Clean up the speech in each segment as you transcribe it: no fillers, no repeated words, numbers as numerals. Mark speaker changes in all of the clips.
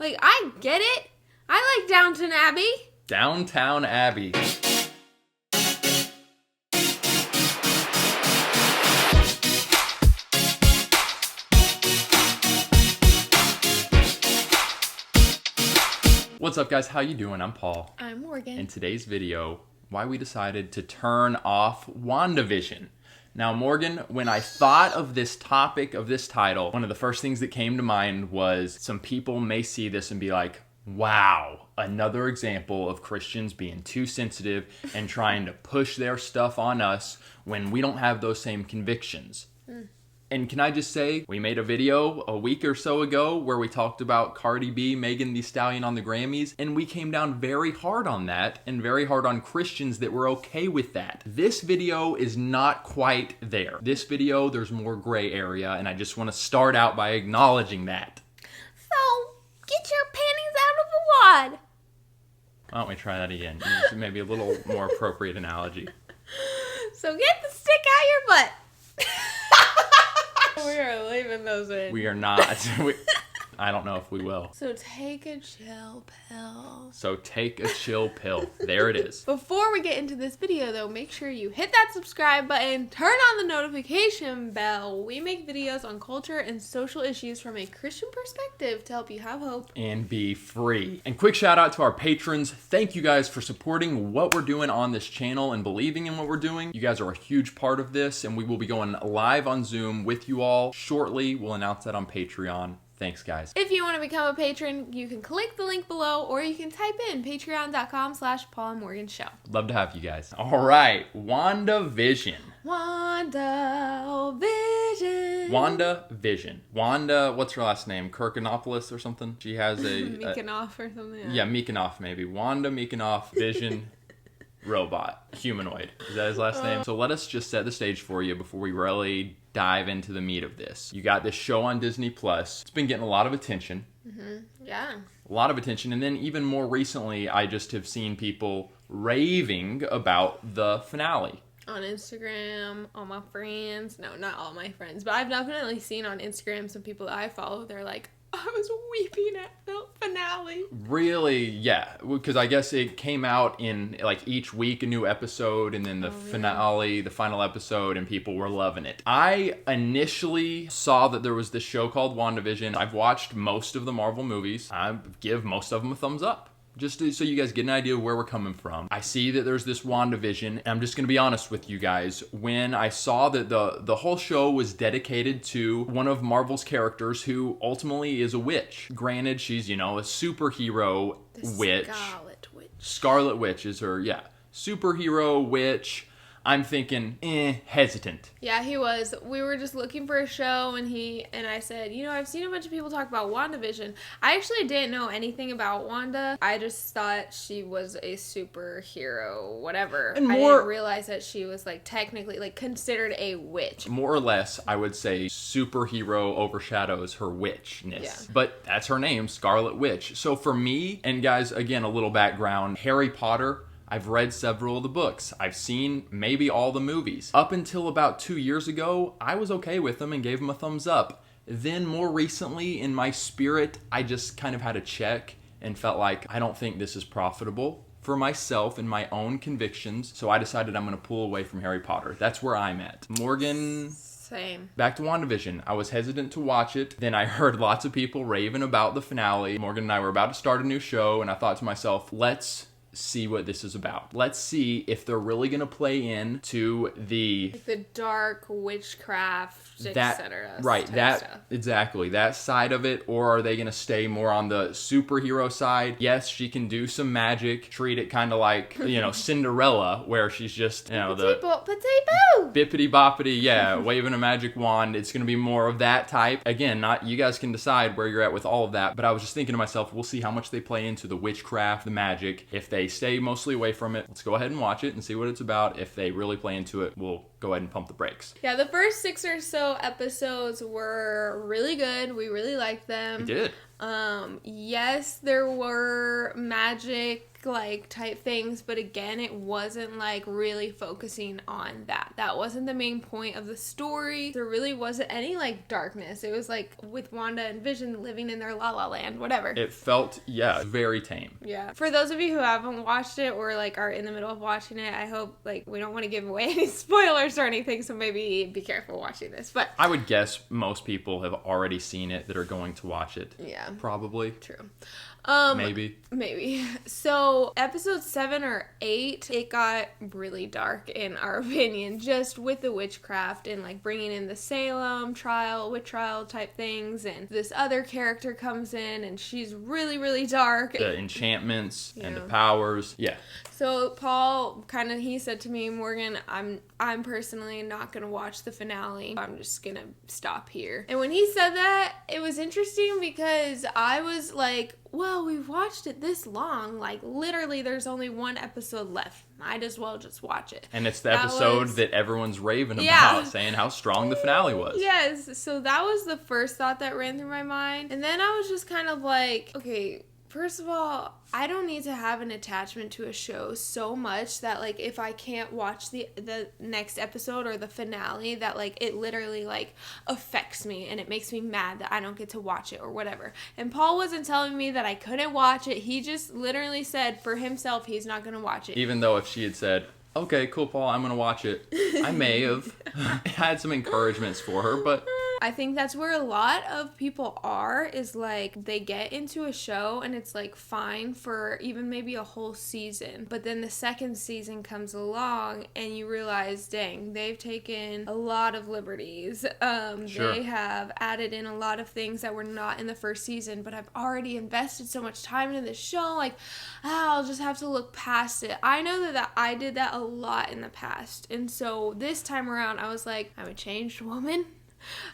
Speaker 1: Like, I get it. I like Downton Abbey.
Speaker 2: Downtown Abbey. What's up, guys? How you doing? I'm Paul.
Speaker 1: I'm Morgan.
Speaker 2: In today's video, why we decided to turn off WandaVision. Now, Morgan, when I thought of this topic, of this title, one of the first things that came to mind was some people may see this and be like, wow, another example of Christians being too sensitive and trying to push their stuff on us when we don't have those same convictions. And can I just say, we made a video a week or so ago where we talked about Cardi B, Megan Thee Stallion on the Grammys, and we came down very hard on that and very hard on Christians that were okay with that. This video is not quite there. This video, there's more gray area, and I just want to start out by acknowledging that.
Speaker 1: So, get your panties out of the wad.
Speaker 2: Why don't we try that again? Use maybe a little more appropriate analogy.
Speaker 1: So get the stick out your butt. We are leaving those in.
Speaker 2: We are not. I don't know if we will.
Speaker 1: So take a chill pill.
Speaker 2: So take a chill pill. There it is.
Speaker 1: Before we get into this video, though, make sure you hit that subscribe button, turn on the notification bell. We make videos on culture and social issues from a Christian perspective to help you have hope
Speaker 2: And be free. And quick shout out to our patrons. Thank you guys for supporting what we're doing on this channel and believing in what we're doing. You guys are a huge part of this, and we will be going live on Zoom with you all shortly. We'll announce that on Patreon. Thanks, guys.
Speaker 1: If you want to become a patron, you can click the link below, or you can type in patreon.com/PaulMorganShow.
Speaker 2: Love to have you guys. All right, WandaVision. WandaVision. Wanda, what's her last name? Kirkanopoulos or something? She has a...
Speaker 1: Meekanoff or something.
Speaker 2: Yeah, Meekanoff maybe. Wanda Meekanoff, Vision, robot, humanoid. Is that his last name? So let us just set the stage for you before we really dive into the meat of this. You got this show on Disney Plus. It's been getting a lot of attention.
Speaker 1: Yeah.
Speaker 2: A lot of attention. And then even more recently, I just have seen people raving about the finale.
Speaker 1: On Instagram, all my friends. No, not all my friends, but I've definitely seen on Instagram some people that I follow. They're like, I was weeping at the finale.
Speaker 2: Really? Yeah. Because I guess it came out in like each week a new episode, and then the finale, the final episode, and people were loving it. I initially saw that there was this show called WandaVision. I've watched most of the Marvel movies. I give most of them a thumbs up. Just so you guys get an idea of where we're coming from. I see that there's this WandaVision, and I'm just going to be honest with you guys. When I saw that the whole show was dedicated to one of Marvel's characters who ultimately is a witch. Granted, she's, a superhero witch.
Speaker 1: Scarlet Witch.
Speaker 2: Scarlet Witch is her, superhero witch. I'm thinking, hesitant.
Speaker 1: Yeah, he was. We were just looking for a show, and I said, I've seen a bunch of people talk about WandaVision. I actually didn't know anything about Wanda. I just thought she was a superhero, whatever.
Speaker 2: And
Speaker 1: I didn't realize that she was, technically, considered a witch.
Speaker 2: More or less, I would say superhero overshadows her witchness.
Speaker 1: Yeah.
Speaker 2: But that's her name, Scarlet Witch. So for me, and guys, again, a little background, Harry Potter, I've read several of the books. I've seen maybe all the movies. Up until about 2 years ago, I was okay with them and gave them a thumbs up. Then more recently, in my spirit, I just kind of had a check and felt like I don't think this is profitable for myself and my own convictions. So I decided I'm going to pull away from Harry Potter. That's where I'm at. Morgan...
Speaker 1: Same.
Speaker 2: Back to WandaVision. I was hesitant to watch it. Then I heard lots of people raving about the finale. Morgan and I were about to start a new show, and I thought to myself, let's see what this is about. Let's see if they're really going to play into the
Speaker 1: dark witchcraft, etc.
Speaker 2: Right, exactly, that side of it, or are they going to stay more on the superhero side? Yes, she can do some magic, treat it kind of like, Cinderella, where she's just, the bippity boppity, waving a magic wand. It's going to be more of that type. Again, you guys can decide where you're at with all of that, but I was just thinking to myself, we'll see how much they play into the witchcraft, the magic. If they stay mostly away from it, let's go ahead and watch it and see what it's about. If they really play into it, we'll go ahead and pump the brakes.
Speaker 1: Yeah, the first 6 or so episodes were really good. We really liked them.
Speaker 2: We did.
Speaker 1: Yes, there were magic like type things, but again, it wasn't like really focusing on that wasn't the main point of the story. There really wasn't any like darkness. It was like with Wanda and Vision living in their la la land, whatever.
Speaker 2: It felt, very tame.
Speaker 1: Yeah. For those of you who haven't watched it or like are in the middle of watching it, I hope like we don't want to give away any spoilers or anything, so maybe be careful watching this. But
Speaker 2: I would guess most people have already seen it that are going to watch it.
Speaker 1: Yeah.
Speaker 2: Probably.
Speaker 1: True.
Speaker 2: Maybe.
Speaker 1: So episode 7 or 8, it got really dark in our opinion, just with the witchcraft and like bringing in the Salem witch trial type things, and this other character comes in and she's really, really dark.
Speaker 2: The enchantments and the powers. Yeah.
Speaker 1: So Paul he said to me, Morgan, I'm personally not gonna watch the finale. I'm just gonna stop here. And when he said that, it was interesting because I was like, well, we've watched it this long. Like, literally, there's only one episode left. Might as well just watch it.
Speaker 2: And it's the episode that everyone's raving about, saying how strong the finale was.
Speaker 1: Yes, so that was the first thought that ran through my mind. And then I was just kind of like, okay, first of all, I don't need to have an attachment to a show so much that, like, if I can't watch the next episode or the finale, that, like, it literally, like, affects me and it makes me mad that I don't get to watch it or whatever. And Paul wasn't telling me that I couldn't watch it. He just literally said for himself he's not going to watch it.
Speaker 2: Even though if she had said, okay, cool, Paul, I'm going to watch it, I may have had some encouragements for her, but
Speaker 1: I think that's where a lot of people are, is like they get into a show and it's like fine for even maybe a whole season, but then the second season comes along and you realize, dang, they've taken a lot of liberties.
Speaker 2: Sure.
Speaker 1: They have added in a lot of things that were not in the first season, but I've already invested so much time into this show, like, I'll just have to look past it. I know that I did that a lot in the past, and so this time around I was like, I'm a changed woman.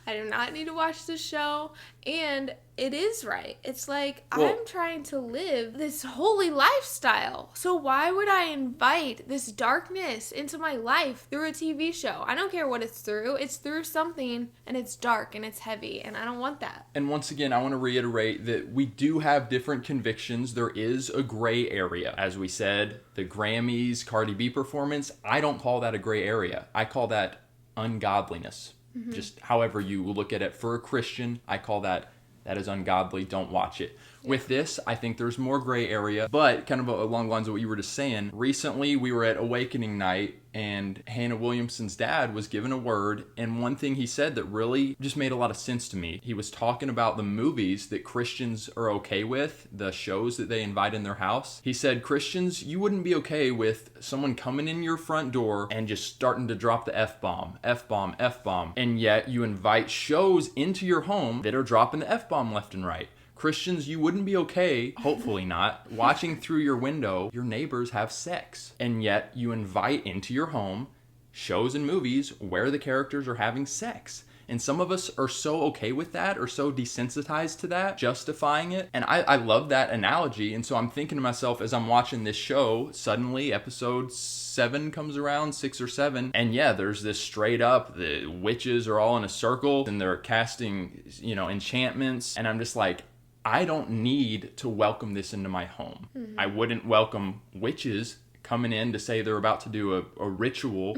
Speaker 1: I do not need to watch this show, and it is right. It's like, I'm trying to live this holy lifestyle, so why would I invite this darkness into my life through a TV show? I don't care what it's through something, and it's dark, and it's heavy, and I don't want that.
Speaker 2: And once again, I want to reiterate that we do have different convictions. There is a gray area. As we said, the Grammys, Cardi B performance, I don't call that a gray area. I call that ungodliness. Mm-hmm. Just however you look at it. For a Christian, I call that is ungodly. Don't watch it. Yeah. With this, I think there's more gray area, but kind of along the lines of what you were just saying. Recently, we were at Awakening Night, and Hannah Williamson's dad was given a word, and one thing he said that really just made a lot of sense to me. He was talking about the movies that Christians are okay with, the shows that they invite in their house. He said, Christians, you wouldn't be okay with someone coming in your front door and just starting to drop the F-bomb, F-bomb, F-bomb, and yet you invite shows into your home that are dropping the F-bomb left and right. Christians, you wouldn't be okay, hopefully not, watching through your window your neighbors have sex. And yet you invite into your home shows and movies where the characters are having sex. And some of us are so okay with that, or so desensitized to that, justifying it. And I love that analogy. And so I'm thinking to myself as I'm watching this show, suddenly episode 7 comes around, 6 or 7. And yeah, there's this straight up, the witches are all in a circle and they're casting, enchantments. And I'm just like, I don't need to welcome this into my home. Mm-hmm. I wouldn't welcome witches coming in to say they're about to do a ritual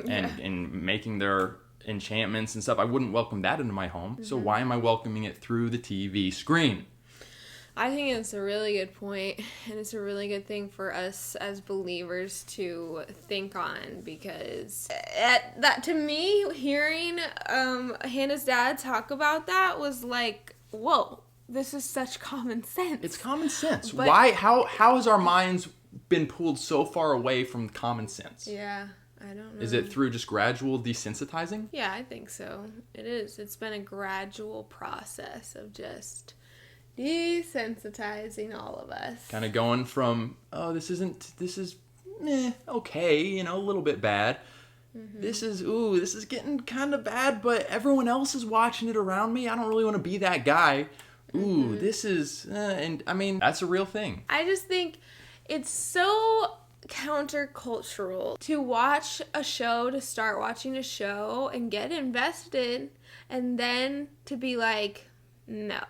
Speaker 2: and making their enchantments and stuff. I wouldn't welcome that into my home. Mm-hmm. So why am I welcoming it through the TV screen?
Speaker 1: I think it's a really good point, and it's a really good thing for us as believers to think on, because that to me, hearing Hannah's dad talk about that was like, whoa. This is such common sense.
Speaker 2: It's common sense. But why? How has our minds been pulled so far away from common sense?
Speaker 1: Yeah, I don't know.
Speaker 2: Is it through just gradual desensitizing?
Speaker 1: Yeah, I think so. It is. It's been a gradual process of just desensitizing all of us.
Speaker 2: Kind of going from, this is okay, a little bit bad. Mm-hmm. This is getting kind of bad, but everyone else is watching it around me. I don't really want to be that guy. This is, and I mean, that's a real thing.
Speaker 1: I just think it's so countercultural to watch a show, to start watching a show and get invested, and then to be like, no,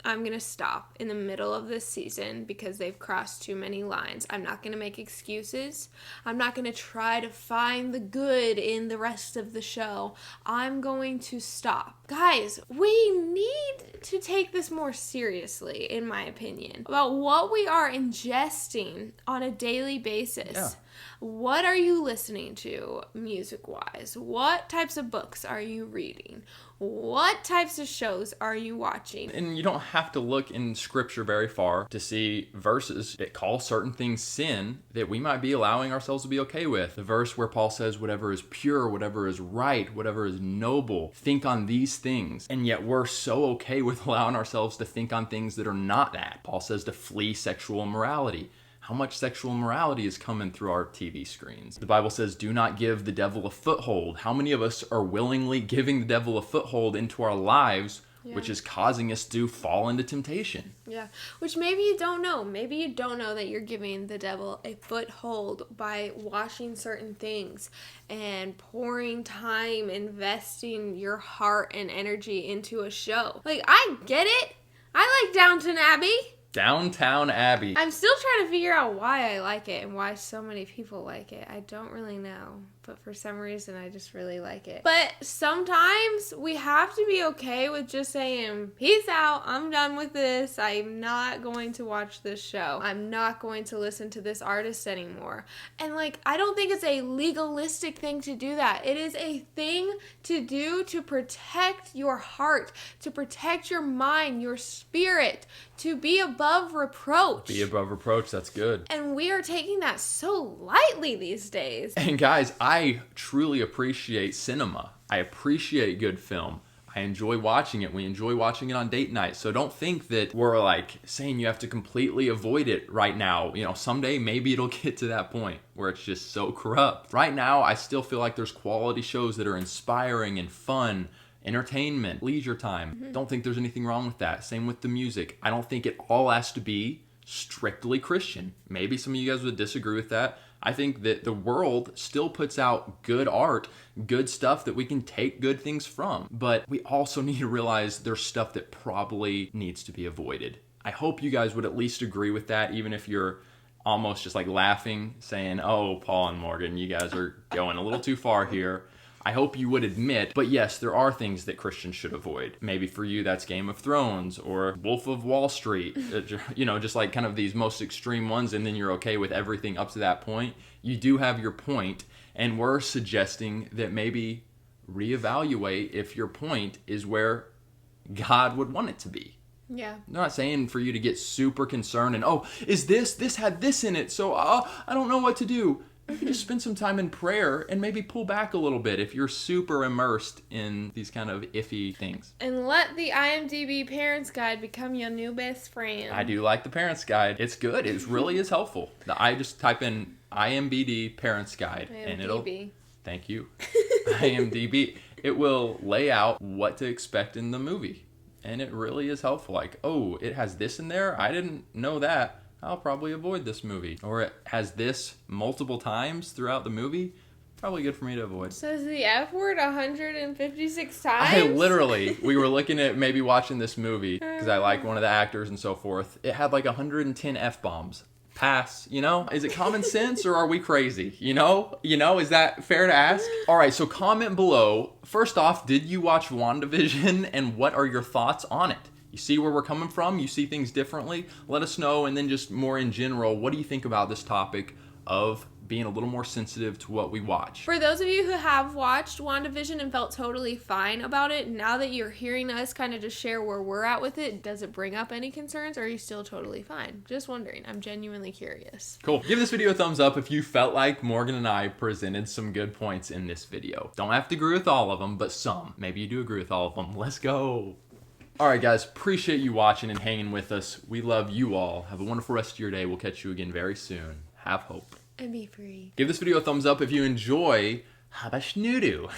Speaker 1: I'm going to stop in the middle of this season because they've crossed too many lines. I'm not going to make excuses. I'm not going to try to find the good in the rest of the show. I'm going to stop. Guys, we need to take this more seriously, in my opinion, about what we are ingesting on a daily basis.
Speaker 2: Yeah.
Speaker 1: What are you listening to music-wise? What types of books are you reading? What types of shows are you watching?
Speaker 2: And you don't have to look in scripture very far to see verses that call certain things sin that we might be allowing ourselves to be okay with. The verse where Paul says, whatever is pure, whatever is right, whatever is noble, think on these things. And yet we're so okay with allowing ourselves to think on things that are not that. Paul says to flee sexual immorality. How much sexual immorality is coming through our TV screens? The Bible says, do not give the devil a foothold. How many of us are willingly giving the devil a foothold into our lives, which is causing us to fall into temptation?
Speaker 1: Yeah, which maybe you don't know. Maybe you don't know that you're giving the devil a foothold by watching certain things and pouring time, investing your heart and energy into a show. Like, I get it. I like Downton Abbey.
Speaker 2: Downtown Abbey.
Speaker 1: I'm still trying to figure out why I like it and why so many people like it. I don't really know, but for some reason I just really like it. But sometimes we have to be okay with just saying, peace out, I'm done with this. I'm not going to watch this show. I'm not going to listen to this artist anymore. And like, I don't think it's a legalistic thing to do that. It is a thing to do to protect your heart, to protect your mind, your spirit, to be above reproach.
Speaker 2: Be above reproach, that's good.
Speaker 1: And we are taking that so lightly these days.
Speaker 2: And guys, I truly appreciate cinema. I appreciate good film. I enjoy watching it. We enjoy watching it on date night. So don't think that we're like saying you have to completely avoid it right now. You know, someday maybe it'll get to that point where it's just so corrupt. Right now, I still feel like there's quality shows that are inspiring and fun, entertainment, leisure time. Don't think there's anything wrong with that. Same with the music. I don't think it all has to be strictly Christian. Maybe some of you guys would disagree with that. I think that the world still puts out good art, good stuff that we can take good things from. But we also need to realize there's stuff that probably needs to be avoided. I hope you guys would at least agree with that, even if you're almost just like laughing, saying, oh, Paul and Morgan, you guys are going a little too far here. I hope you would admit, but yes, there are things that Christians should avoid. Maybe for you, that's Game of Thrones or Wolf of Wall Street, you know, just like kind of these most extreme ones, and then you're okay with everything up to that point. You do have your point, and we're suggesting that maybe reevaluate if your point is where God would want it to be.
Speaker 1: Yeah.
Speaker 2: I'm not saying for you to get super concerned and, oh, is this had this in it, so I don't know what to do. You can just spend some time in prayer and maybe pull back a little bit if you're super immersed in these kind of iffy things.
Speaker 1: And let the IMDb Parents Guide become your new best friend.
Speaker 2: I do like the Parents Guide. It's good. It really is helpful. I just type in IMDb Parents Guide and it'll... Thank you. IMDb. It will lay out what to expect in the movie. And it really is helpful. Like, oh, it has this in there? I didn't know that. I'll probably avoid this movie. Or it has this multiple times throughout the movie. Probably good for me to avoid.
Speaker 1: Says the F word 156 times?
Speaker 2: We were looking at maybe watching this movie because I like one of the actors and so forth. It had like 110 F-bombs. Pass, you know? Is it common sense or are we crazy? You know, is that fair to ask? All right, so comment below. First off, did you watch WandaVision and what are your thoughts on it? You see where we're coming from? You see things differently? Let us know. And then just more in general, what do you think about this topic of being a little more sensitive to what we watch?
Speaker 1: For those of you who have watched WandaVision and felt totally fine about it, now that you're hearing us kind of just share where we're at with it, does it bring up any concerns or are you still totally fine? Just wondering. I'm genuinely curious.
Speaker 2: Cool. Give this video a thumbs up if you felt like Morgan and I presented some good points in this video. Don't have to agree with all of them, but some. Maybe you do agree with all of them. Let's go. All right, guys, appreciate you watching and hanging with us. We love you all. Have a wonderful rest of your day. We'll catch you again very soon. Have hope.
Speaker 1: And be free.
Speaker 2: Give this video a thumbs up if you enjoy Habashnoodoo.